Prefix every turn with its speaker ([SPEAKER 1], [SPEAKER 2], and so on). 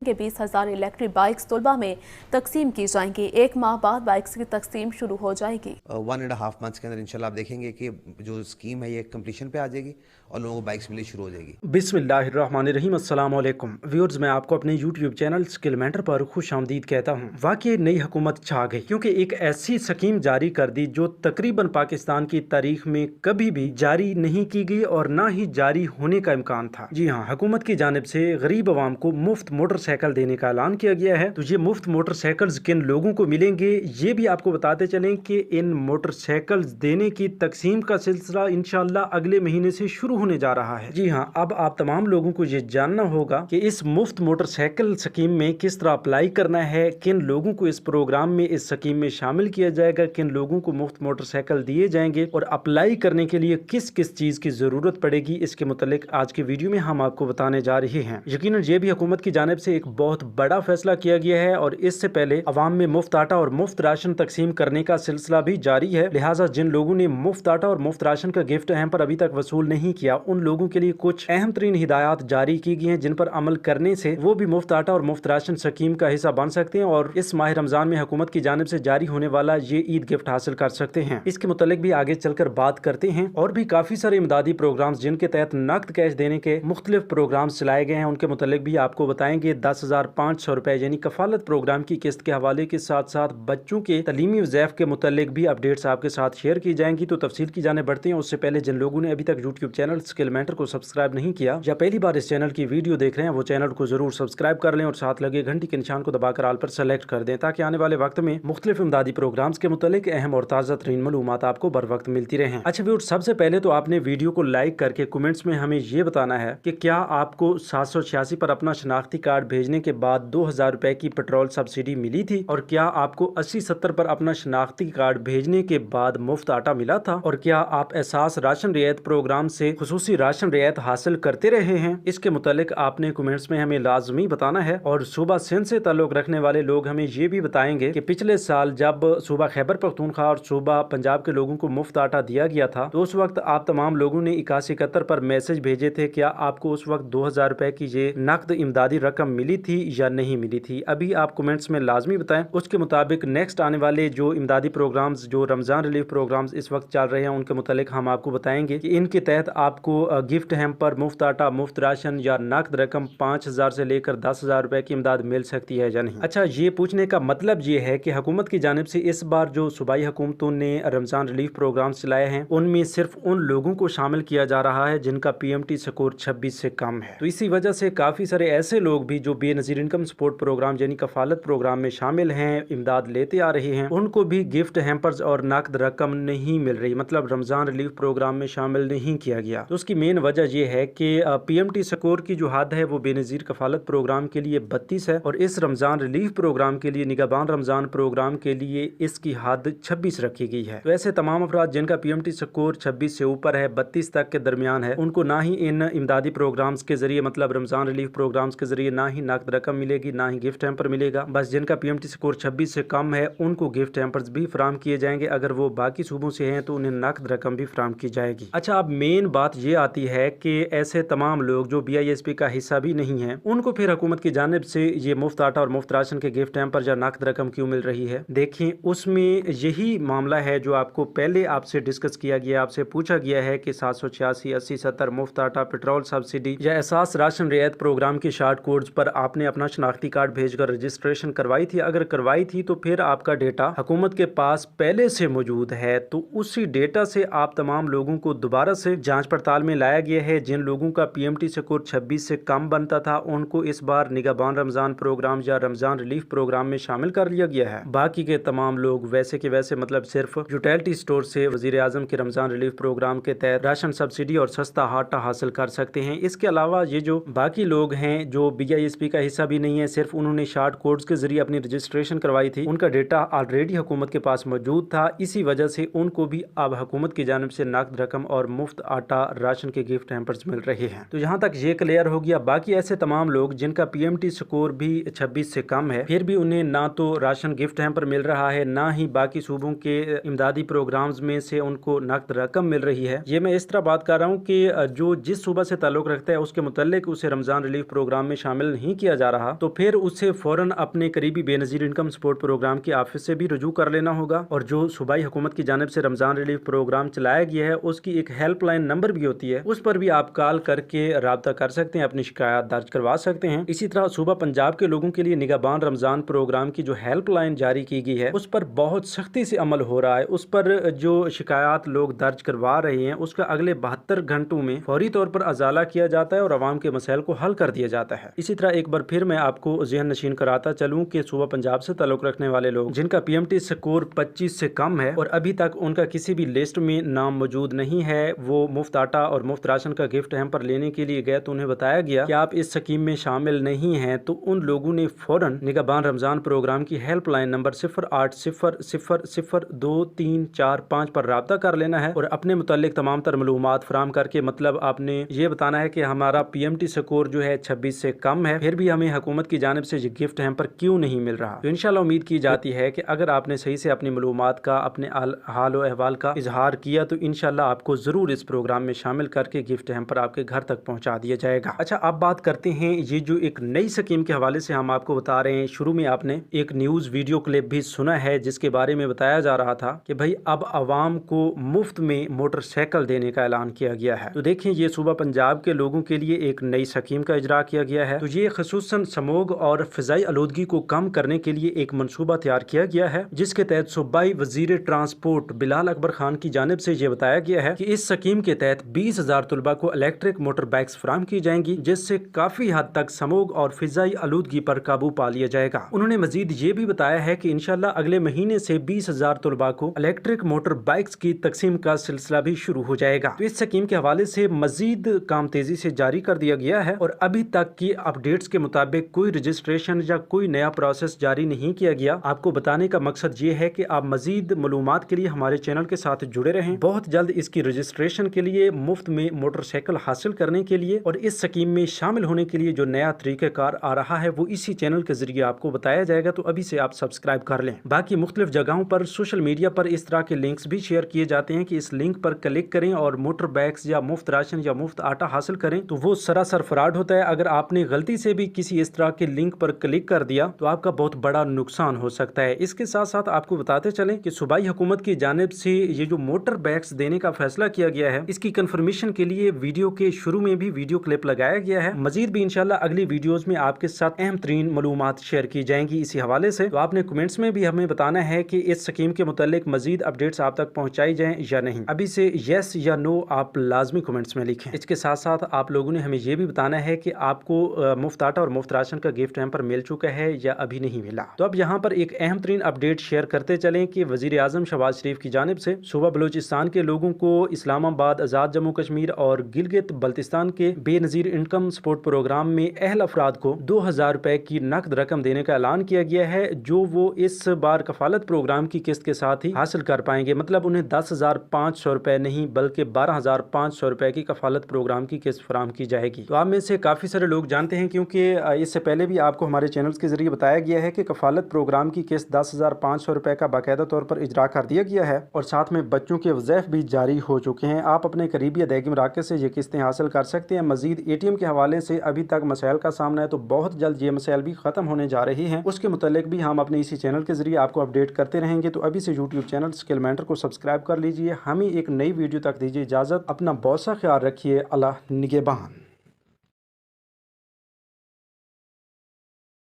[SPEAKER 1] के 20,000 electric bikes तलबा में तकसीम की जाएंगी। 1 माह बाद बाइक्स की तकसीम शुरू हो जाएगी।
[SPEAKER 2] 1.5 मंथ्स के अंदर इंशाल्लाह आप देखेंगे कि जो स्कीम है ये कंप्लीशन पे आ जाएगी और लोगों को बाइक्स मिलनी शुरू हो जाएगी।
[SPEAKER 3] बिस्मिल्लाहिर्रहमानिर्रहीम, अस्सलाम वालेकुम व्यूअर्स, मैं आपको अपने यूट्यूब चैनल स्किल मेंटर पर खुश आमदीद कहता हूँ। वाकई नई हुकूमत छा गई, क्योंकि एक ऐसी स्कीम जारी कर दी जो तकरीबन पाकिस्तान की तारीख में कभी भी जारी नहीं की गई और ना ही जारी होने का इम्कान था। जी हाँ, हुकूमत की जानिब से गरीब आवाम को मुफ्त मोटरसाइकिल देने का ऐलान किया गया है। तो ये मुफ्त मोटरसाइकिल्स किन लोगों को मिलेंगे ये भी आपको बताते चलें कि इन मोटरसाइकिल्स देने की तकसीम का सिलसिला इंशाल्लाह अगले महीने से शुरू होने जा रहा है। जी हाँ, अब आप तमाम लोगों को ये जानना होगा कि इस मुफ्त मोटरसाइकिल स्कीम में किस तरह अप्लाई करना है, किन लोगों को इस प्रोग्राम में, इस स्कीम में शामिल किया जाएगा, किन लोगों को मुफ्त मोटरसाइकिल दिए जाएंगे और अप्लाई करने के लिए किस किस चीज की जरूरत पड़ेगी। इसके मुतालिक आज के वीडियो में हम आपको बताने जा रहे हैं। यकीनन ये भी हुकूमत की जानिब से एक बहुत बड़ा फैसला किया गया है और इससे पहले अवाम में मुफ्त आटा और मुफ्त राशन तकसीम करने का सिलसिला भी जारी है। लिहाजा जिन लोगों ने मुफ्त आटा और मुफ्त राशन का गिफ्ट अहम पर अभी तक वसूल नहीं किया, उन लोगों के लिए कुछ अहम तरीन हिदायत जारी की गई हैं जिन पर अमल करने से वो भी मुफ्त आटा और मुफ्त राशन स्कीम का हिस्सा बन सकते हैं और इस माह रमजान में हुकूमत की जानिब से जारी होने वाला ये ईद गिफ्ट हासिल कर सकते हैं। इसके मुतालिक भी आगे चलकर बात करते हैं। और भी काफी सारे इमदादी प्रोग्राम जिनके तहत नकद कैश देने के मुख्तलिफ प्रोग्राम चलाए गए हैं, उनके मुतालिक भी आपको बताएंगे। 10,500 रुपए यानी कफालत प्रोग्राम की किस्त के हवाले के साथ साथ बच्चों के तलीमी वज़ैफ के मुतालिक भी अपडेट्स आपके साथ शेयर की जाएंगी। तो तफसील की जाने बढ़ते हैं। उससे पहले जिन लोगों ने अभी तक यूट्यूब चैनल स्किल मेंटर को सब्सक्राइब नहीं किया या पहली बार इस चैनल की वीडियो देख रहे हैं, वो चैनल को जरूर सब्सक्राइब कर लें और साथ लगे घंटी के निशान को दबाकर आल पर सेलेक्ट कर दें, ताकि आने वाले वक्त में मुख्तलिफ इमदादी प्रोग्राम्स के मुतालिक अहम और ताज़ा तरीन मालूमात आपको बर वक्त मिलती रहे। अच्छा व्यूअर्स, सबसे पहले तो आपने वीडियो को लाइक करके कमेंट्स में हमें ये बताना है कि क्या आपको 786 पर अपना शनाख्ती कार्ड भेजने के बाद 2,000 रुपए की पेट्रोल सब्सिडी मिली थी, और क्या आपको 80-70 पर अपना शनाख्ती कार्ड भेजने के बाद मुफ्त आटा मिला था, और क्या आप एहसास राशन रियायत प्रोग्राम से खुसूसी राशन रियायत हासिल करते रहे हैं। इसके मुतालिक आपने कमेंट्स में हमें लाजमी बताना है। और सूबा सिंध से ताल्लुक रखने वाले लोग हमें ये भी बताएंगे कि पिछले साल जब सूबा खैबर पख्तूनख्वा और सूबा पंजाब के लोगों को मुफ्त आटा दिया गया था, तो उस वक्त आप तमाम लोगों ने 8171 पर मैसेज भेजे थे। क्या आपको उस वक्त 2,000 रुपए की ये नकद इमदादी रकम मिली थी या नहीं मिली थी? अभी आप कमेंट्स में लाजमी बताएं। उसके मुताबिक नेक्स्ट आने वाले जो इमदादी प्रोग्राम्स, जो रमजान रिलीफ प्रोग्राम्स इस वक्त चल रहे हैं, उनके मुतालिक हम आपको बताएंगे कि इनके तहत आपको गिफ्ट हैम्पर, मुफ्त आटा, मुफ्त राशन या नकद रकम 5,000 से लेकर 10,000 रुपए की इमदाद मिल सकती है या नहीं। अच्छा, ये पूछने का मतलब ये है कि हुकूमत की जानिब से इस बार जो सूबाई हुकूमतों ने रमजान रिलीफ प्रोग्राम चलाए हैं, उनमें सिर्फ उन लोगों को शामिल किया जा रहा है जिनका PMT स्कोर 26 से कम है। तो इसी वजह से काफी सारे ऐसे लोग भी जो बेनजीर इनकम सपोर्ट प्रोग्राम यानी कफालत प्रोग्राम में शामिल हैं, इमदाद लेते आ रहे हैं, उनको भी गिफ्ट हैम्पर्स और नकद रकम नहीं मिल रही, मतलब रमजान रिलीफ प्रोग्राम में शामिल नहीं किया गया। तो उसकी मेन वजह यह है कि PMT स्कोर की जो हद है वो बेनजीर कफालत प्रोग्राम के लिए 32 है और इस रमजान रिलीफ प्रोग्राम के लिए, निगहबान रमजान प्रोग्राम के लिए इसकी हद 26 रखी गई है। तो ऐसे तमाम अफराद जिनका PMT स्कोर 26 से ऊपर है, 32 तक के दरमियान है, उनको ना ही इन इमदादी प्रोग्राम्स के जरिए, मतलब रमजान रिलीफ प्रोग्राम्स के जरिए ना ही नकद रकम मिलेगी, ना ही गिफ्ट हैम्पर मिलेगा। बस जिनका PMT स्कोर 26 से कम है उनको गिफ्ट हैम्पर्स भी फराम किए जाएंगे। अगर वो बाकी सूबों से हैं तो उन्हें नकद रकम भी फराम की जाएगी। अच्छा, अब मेन बात ये आती है कि ऐसे तमाम लोग जो BISP का हिस्सा भी नहीं है, उनको फिर हुकूमत की जानिब से ये मुफ्त आटा और मुफ्त राशन के गिफ्ट हैम्पर या नकद रकम क्यों मिल रही है? देखिए, उसमें यही मामला है जो आपको पहले आपसे डिस्कस किया गया, आपसे पूछा गया है कि 786, 80, 70 मुफ्त आटा, पेट्रोल सब्सिडी या एहसास राशन रियायत प्रोग्राम के शार्ट कोड्स पर आपने अपना शनाख्ती कार्ड भेजकर रजिस्ट्रेशन करवाई थी। अगर करवाई थी तो फिर आपका डेटा हुकूमत के पास पहले से मौजूद है, तो उसी डेटा से आप तमाम लोगों को दोबारा से जांच पड़ताल में लाया गया है। जिन लोगों का PMT स्कोर 26 से कम बनता था, उनको इस बार निगहबान रमजान प्रोग्राम या रमजान रिलीफ प्रोग्राम में शामिल कर लिया गया है। बाकी के तमाम लोग वैसे के वैसे, मतलब सिर्फ यूटिलिटी स्टोर से वजीर आजम के रमजान रिलीफ प्रोग्राम के तहत राशन सब्सिडी और सस्ता आटा हासिल कर सकते हैं। इसके अलावा ये जो बाकी लोग हैं जो BISP का हिस्सा भी नहीं है, सिर्फ उन्होंने शार्ट कोड्स के जरिए अपनी रजिस्ट्रेशन करवाई थी, उनका डेटा ऑलरेडी हुकूमत के पास मौजूद था। इसी वजह से उनको भी अब हुकूमत की जानिब से नकद रकम और मुफ्त आटा, राशन के गिफ्ट हैम्पर्स मिल रहे हैं। तो यहाँ तक ये क्लियर हो गया। बाकी ऐसे तमाम लोग जिनका PMT स्कोर भी 26 से कम है, फिर भी उन्हें ना तो राशन गिफ्ट हैम्पर मिल रहा है, ना ही बाकी सूबों के इमदादी प्रोग्राम्स में से उनको नकद रकम मिल रही है। ये मैं इस तरह बात कर रहा हूँ कि जो जिस सूबा से ताल्लुक रखता है उसके मुतालिक उसे रमजान रिलीफ प्रोग्राम में शामिल नहीं नहीं किया जा रहा तो फिर उसे फौरन अपने करीबी बेनजीर इनकम सपोर्ट प्रोग्राम की ऑफिस से भी रुजू कर लेना होगा। और जो सूबाई हुकूमत की जानिब से रमजान रिलीफ प्रोग्राम चलाया गया है उसकी एक हेल्पलाइन नंबर भी होती है, उस पर भी आप कॉल करके राब्ता कर सकते हैं, अपनी शिकायत दर्ज करवा सकते हैं। इसी तरह सूबा पंजाब के लोगों के लिए निगाहबान रमजान प्रोग्राम की जो हेल्पलाइन जारी की गई है उस पर बहुत सख्ती से अमल हो रहा है। उस पर जो शिकायत लोग दर्ज करवा रहे हैं उसका अगले 72 घंटों में फौरी तौर पर अजाला किया जाता है और आवाम के मसाइल को हल कर दिया जाता है। इसी तरह एक बार फिर मैं आपको ज़हन नशीन कराता चलूं कि सूबा पंजाब से ताल्लुक रखने वाले लोग जिनका PMT स्कोर 25 से कम है और अभी तक उनका किसी भी लिस्ट में नाम मौजूद नहीं है, वो मुफ्त आटा और मुफ्त राशन का गिफ्ट हैम्पर लेने के लिए गए तो उन्हें बताया गया कि आप इस स्कीम में शामिल नहीं हैं, तो उन लोगों ने फौरन निगाहबान रमजान प्रोग्राम की हेल्पलाइन नंबर 0800002345 पर राब्ता कर लेना है और अपने मुतालिक तमाम तर मालूमात फराम करके, मतलब आपने ये बताना है कि हमारा PMT स्कोर जो है 26 से कम है, फिर भी हमें हुकूमत की जानिब से गिफ्ट हैम्पर क्यों नहीं मिल रहा। तो इंशाल्लाह उम्मीद की जाती है कि अगर आपने सही से अपनी मालूमात का, अपने हाल और अहवाल का इजहार किया तो इंशाल्लाह आपको जरूर इस प्रोग्राम में शामिल करके गिफ्ट हैम्पर आपके घर तक पहुंचा दिया जाएगा। अच्छा, अब बात करते हैं ये जो एक नई स्कीम के हवाले से हम आपको बता रहे हैं। शुरू में आपने एक न्यूज वीडियो क्लिप भी सुना है जिसके बारे में बताया जा रहा था कि भाई अब आवाम को मुफ्त में मोटरसाइकिल देने का ऐलान किया गया है। तो देखें, ये सूबा पंजाब के लोगों के लिए एक नई स्कीम का इजरा किया गया है। तो ये खसूसन समोग और फिजाई आलूदगी को कम करने के लिए एक मंसूबा तैयार किया गया है, जिसके तहत सूबाई वजीर ट्रांसपोर्ट बिलाल अकबर खान की जानिब से ये बताया गया है कि इस स्कीम के तहत 20,000 तलबा को इलेक्ट्रिक मोटर बाइक्स फराम की जाएंगी, जिससे काफी हद तक समोग और फिजाई आलूदगी पर काबू पा लिया जाएगा। उन्होंने मजीद ये भी बताया है कि इंशाल्लाह अगले महीने से 20,000 तलबा को इलेक्ट्रिक मोटर बाइक्स की तकसीम का सिलसिला भी शुरू हो जाएगा। तो इस स्कीम के हवाले से मजीद काम तेजी से जारी कर दिया गया है और अभी तक की अपडेट्स के मुताबिक कोई रजिस्ट्रेशन या कोई नया प्रोसेस जारी नहीं किया गया। आपको बताने का मकसद ये है कि आप मजीद मालूमात के लिए हमारे चैनल के साथ जुड़े रहें। बहुत जल्द इसकी रजिस्ट्रेशन के लिए, मुफ्त में मोटरसाइकिल हासिल करने के लिए और इस स्कीम में शामिल होने के लिए जो नया तरीक़ाकार आ रहा है वो इसी चैनल के जरिए आपको बताया जाएगा। तो अभी से आप सब्सक्राइब कर लें। बाकी मुख्तलिफ जगहों पर सोशल मीडिया पर इस तरह के लिंक्स भी शेयर किए जाते हैं कि इस लिंक पर क्लिक करें और मोटर बाइक्स या मुफ्त राशन या मुफ्त आटा हासिल करें, तो वो सरासर फ्रॉड होता है। अगर आपने गलती से भी किसी इस तरह के लिंक पर क्लिक कर दिया तो आपका बहुत बड़ा नुकसान हो सकता है। इसके साथ साथ आपको बताते चलें कि सूबाई हुकूमत की जानिब से ये जो मोटर बाइक्स देने का फैसला किया गया है, इसकी कंफर्मेशन के लिए वीडियो के शुरू में भी वीडियो क्लिप लगाया गया है। मजीद भी इंशाल्लाह अगली वीडियोस में आपके साथ अहम तरीन मालूमात शेयर की जाएंगी इसी हवाले से। तो आपने कमेंट्स में भी हमें बताना है कि इस स्कीम के मुतालिक मजीद अपडेट्स आप तक पहुंचाई जाएं या नहीं। अभी से यस या नो आप लाजमी कमेंट्स में लिखें। इसके साथ साथ आप लोगों ने हमें ये भी बताना है कि आपको मुफ्त आटा और मुफ्त राशन का गिफ्ट हैम्पर मिल चुका है या अभी नहीं मिला। तो अब यहाँ पर एक अहम तरीन अपडेट शेयर करते चलें कि वजीर आजम शहबाज शरीफ की जानिब से सूबा बलूचिस्तान के लोगों को इस्लामाबाद, आज़ाद जम्मू कश्मीर और गिलगित बल्तिस्तान के बेनजीर इनकम सपोर्ट प्रोग्राम में अहल अफराद को 2,000 रुपए की नकद रकम देने का ऐलान किया गया है, जो वो इस बार कफालत प्रोग्राम की किस्त के साथ ही हासिल कर पाएंगे। मतलब उन्हें 10,500 रुपए नहीं बल्कि 12,500 रुपए की कफालत प्रोग्राम की किस्त फराम की जाएगी। तो आप में से काफी सारे लोग जानते हैं, क्योंकि इससे पहले भी आपको हमारे चैनल्स के जरिए बताया गया है कि कफालत प्रोग्राम की किस्त 10,500 रुपए का बाकायदा तौर पर इजरा कर दिया गया है और साथ में बच्चों के वज़ैफ़ भी जारी हो चुके हैं। आप अपने करीबी अदायगी मराकज़ से ये किस्तें हासिल कर सकते हैं। मजीद ATM के हवाले से अभी तक मसाइल का सामना है, तो बहुत जल्द ये मसाइल भी ख़त्म होने जा रही हैं। उसके मुतालिक भी हम अपने इसी चैनल के जरिए आपको अपडेट करते रहेंगे। तो अभी से YouTube चैनल स्किल मेंटर को सब्सक्राइब कर लीजिए। हमें एक नई वीडियो तक दीजिए इजाज़त। अपना बहुत सा ख्याल रखिए। अल्लाह निगहबान।